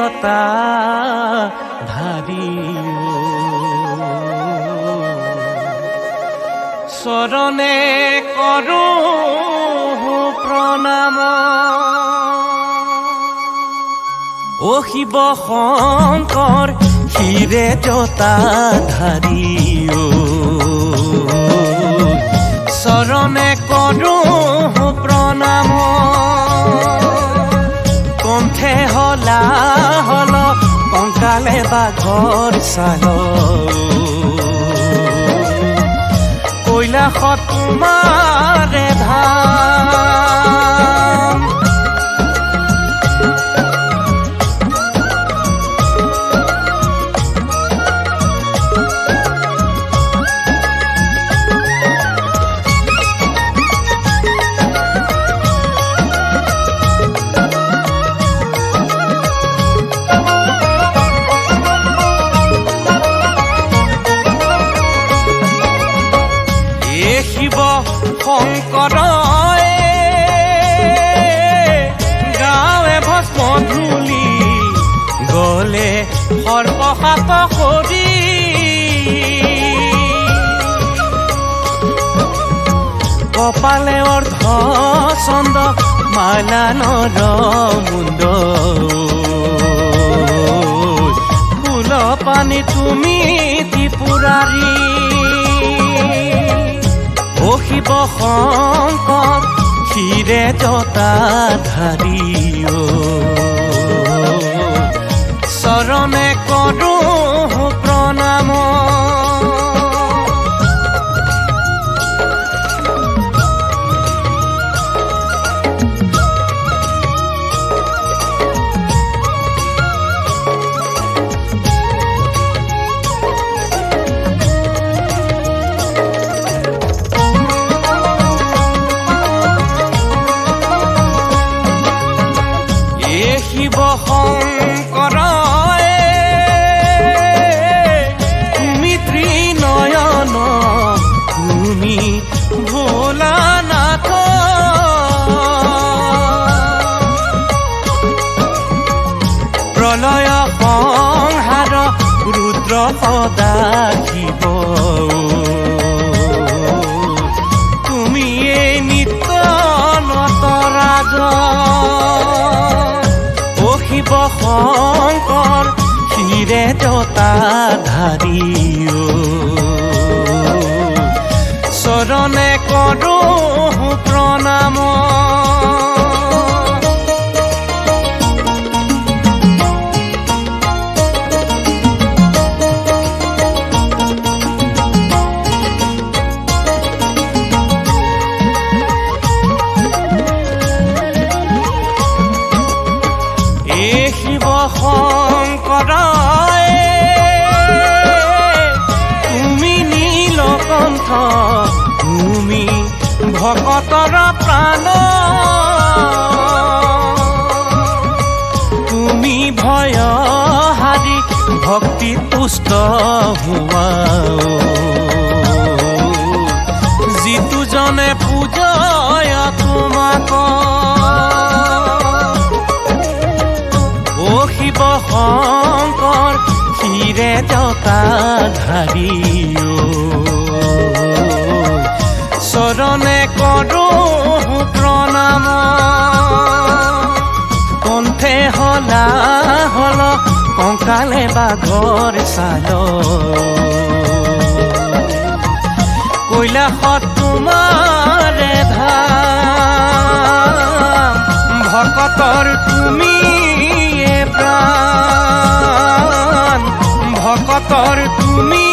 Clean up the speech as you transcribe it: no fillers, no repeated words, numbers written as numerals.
জতা ধাৰি চৰণে কৰো প্ৰণাম ও শিৱ শংকৰ ক্ষীৰে জতা ধাৰি চৰণে কৰো প্ৰণাম কণ্ঠে হলা হল কংকালে বাঘৰ ছাল কৈলাসত তোমাৰে ধাম শংকৰ গাঁৱে ভস্ম ধূলি গলে সৰ্বসাত কৰি কপালে অৰ্ধ চন্দ মালা নৰ মুণ্ড ফুল পানী তুমি ত্ৰিপুৰাৰী ও শিৱ শংকৰ ক্ষীৰে জতা ধাৰি চৰণে কৰো প্ৰণাম শিৱ শংকৰ তুমি ত্ৰিনয়ন তুমি ভোলানাথ প্ৰলয় সংহাৰ ৰুদ্ৰ সদা শিৱ তুমি এই নিত্য নটৰাজ শিৱ শংকৰ ক্ষীৰে জতা ধাৰি চৰণে কৰো প্ৰণাম শিৱ শংকৰ তুমি নীলকণ্ঠ তুমি ভকতৰ প্ৰাণ তুমি ভয় হাৰি ভক্তি তুষ্ট হোৱা যিটো জনে পূজয় তোমাক ও শিৱ শংকৰ ক্ষীৰে জতা ধাৰি চৰণে কৰো প্ৰণাম কণ্ঠে হলা হল কংকালে বাঘৰ ছাল কৈলাসত তোমাৰে ধাম ভকতৰ তুমি প্ৰাণ ভকতৰ তুমি